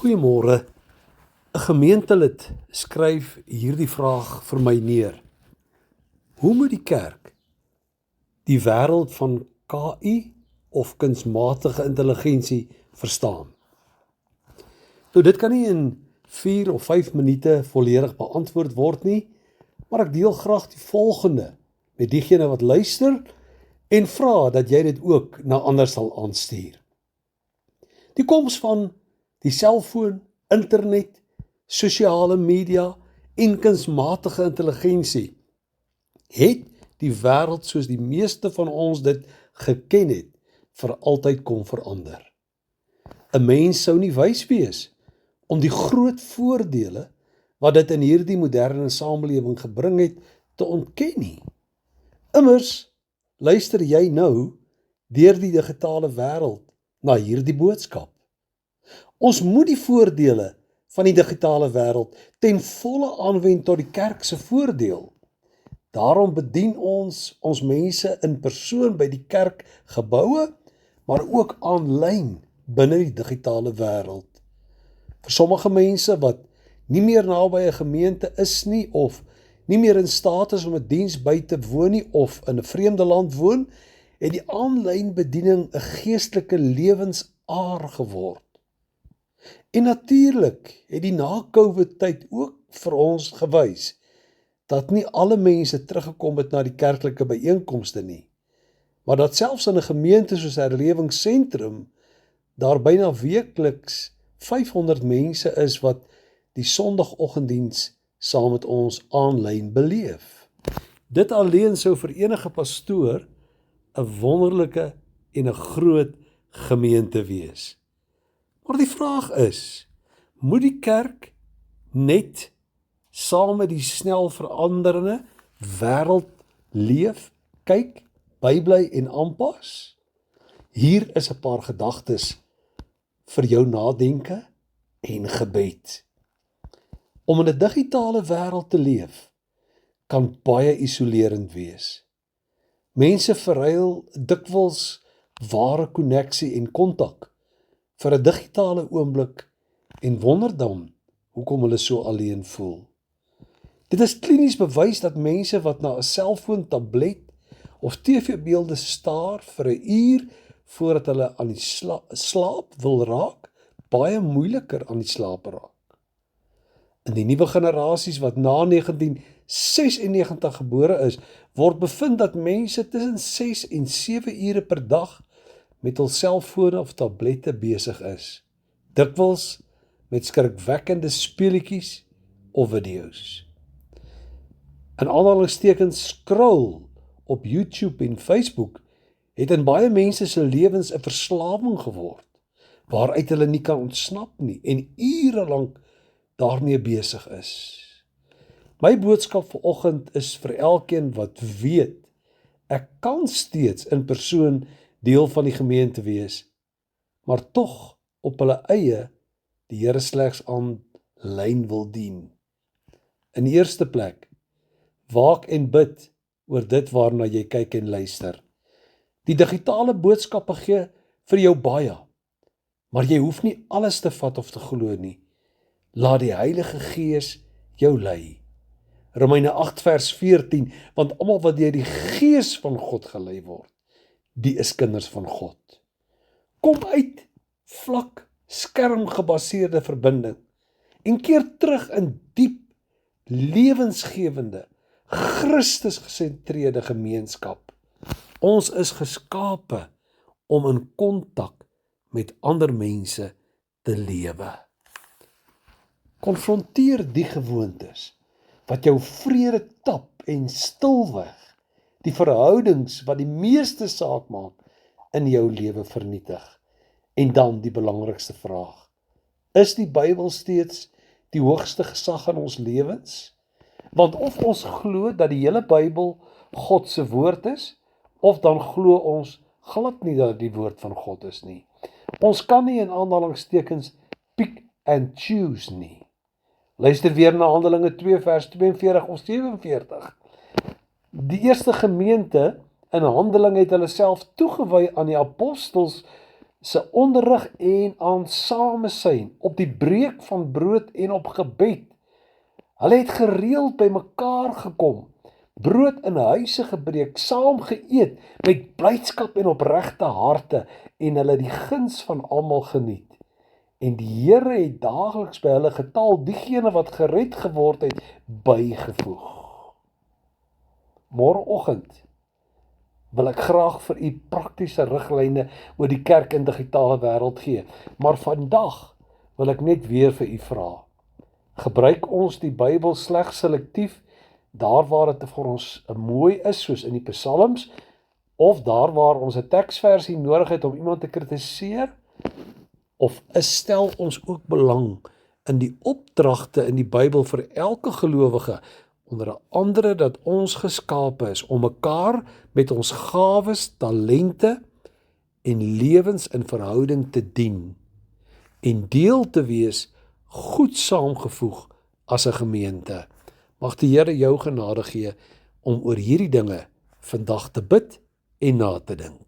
Goeiemôre. 'n Gemeentelid skryf hierdie vraag vir my neer. Hoe moet die kerk die wêreld van KI of kunsmatige intelligensie verstaan? Nou, dit kan nie in 4 of 5 minute volledig beantwoord word nie, maar ek deel graag die volgende met diegene wat luister en vra dat jy dit ook na ander sal aanstuur. Die koms van die selfoon, internet, sosiale media en kunsmatige intelligensie het die wêreld soos die meeste van ons dit geken het, vir altyd kom verander. 'n Mens sou nie wys wees om die groot voordele wat dit in hierdie moderne samelewing gebring het, te ontken nie. Immers, luister jy nou deur die digitale wêreld na hierdie boodskap. Ons moet die voordele van die digitale wêreld ten volle aanwend tot die kerk se voordeel. Daarom bedien ons mense in persoon by die kerkgeboue, maar ook aanlyn binne die digitale wêreld. Vir sommige mense wat nie meer naby 'n gemeente is nie, of nie meer in staat is om 'n diens by te woon nie, of in 'n vreemde land woon, het die aanlyn bediening 'n geestelike lewensaar geword. En natuurlik het die na-COVID tyd ook vir ons gewys dat nie alle mense teruggekom het na die kerklike byeenkomste nie, maar dat selfs in 'n gemeente soos Herlewingsentrum daar byna weekliks 500 mense is wat die Sondagoggenddiens saam met ons aanlyn beleef. Dit alleen sou vir enige pastoor 'n wonderlike en 'n groot gemeente wees. Maar die vraag is, moet die kerk net saam met die snel veranderende wêreld leef, kyk, bybly en aanpas? Hier is 'n paar gedagtes vir jou nadenke en gebed. Om in 'n digitale wêreld te leef, kan baie isolerend wees. Mense verruil dikwels ware koneksie en kontak vir 'n digitale oomblik en wonder dan hoekom hulle so alleen voel. Dit is klinies bewys dat mense wat na 'n selfoon, tablet of TV-beelde staar vir 'n uur voordat hulle aan die slaap wil raak, baie moeiliker aan die slaap raak. In die nuwe generasies wat na 1996 gebore is, word bevind dat mense tussen 6 en 7 ure per dag met hul selfone of tablette besig is, dikwels met skrikwekkende speletjies of video's. In aanhalingstekens scroll op YouTube en Facebook het in baie mense se lewens 'n verslawing geword, waaruit hulle nie kan ontsnap nie en ure lank daarmee besig is. My boodskap vanoggend is vir elkeen wat weet, ek kan steeds in persoon deel van die gemeente wees, maar tog op hulle eie die Here slegs aanlyn wil dien. In die eerste plek, waak en bid oor dit waarna jy kyk en luister. Die digitale boodskappe gee vir jou baie, maar jy hoef nie alles te vat of te glo nie. Laat die Heilige Gees jou lei. Romeine 8 vers 14, want almal wat deur die Gees van God gelei word, die is kinders van God. Kom uit vlak skermgebaseerde verbinding en keer terug in diep, lewensgewende, Christus gesentreerde gemeenskap. Ons is geskape om in kontak met ander mense te lewe. Konfronteer die gewoontes wat jou vrede tap en stilweg die verhoudings wat die meeste saak maak in jou lewe vernietig. En dan die belangrikste vraag, is die Bybel steeds die hoogste gesag in ons lewens? Want of ons glo dat die hele Bybel God se woord is, of dan glo ons glad nie dat die woord van God is nie. Ons kan nie in aanhalingstekens pick and choose nie. Luister weer na Handelinge 2 vers 42 of 47. Die eerste gemeente in Handelinge het hulle self toegewy aan die apostels se onderrig en aan samesyn, op die breek van brood en op gebed. Hulle het gereeld by mekaar gekom, brood in huise gebreek, saam geëet, met blydskap en opregte harte, en hulle die guns van almal geniet. En die Here het daagliks by hulle getal diegene wat gered geword het, bygevoeg. Môreoggend wil ek graag vir u praktiese riglyne oor die kerk in digitale wêreld gee, maar vandag wil ek net weer vir u vra. Gebruik ons die Bybel slegs selektief, daar waar dit vir ons mooi is, soos in die Psalms, of daar waar ons 'n teksversie nodig het om iemand te kritiseer, of stel ons ook belang in die opdragte in die Bybel vir elke gelowige, onder andere dat ons geskape is om mekaar met ons gawes, talente en lewens in verhouding te dien en deel te wees, goed saamgevoeg as 'n gemeente. Mag die Here jou genade gee om oor hierdie dinge vandag te bid en na te dink.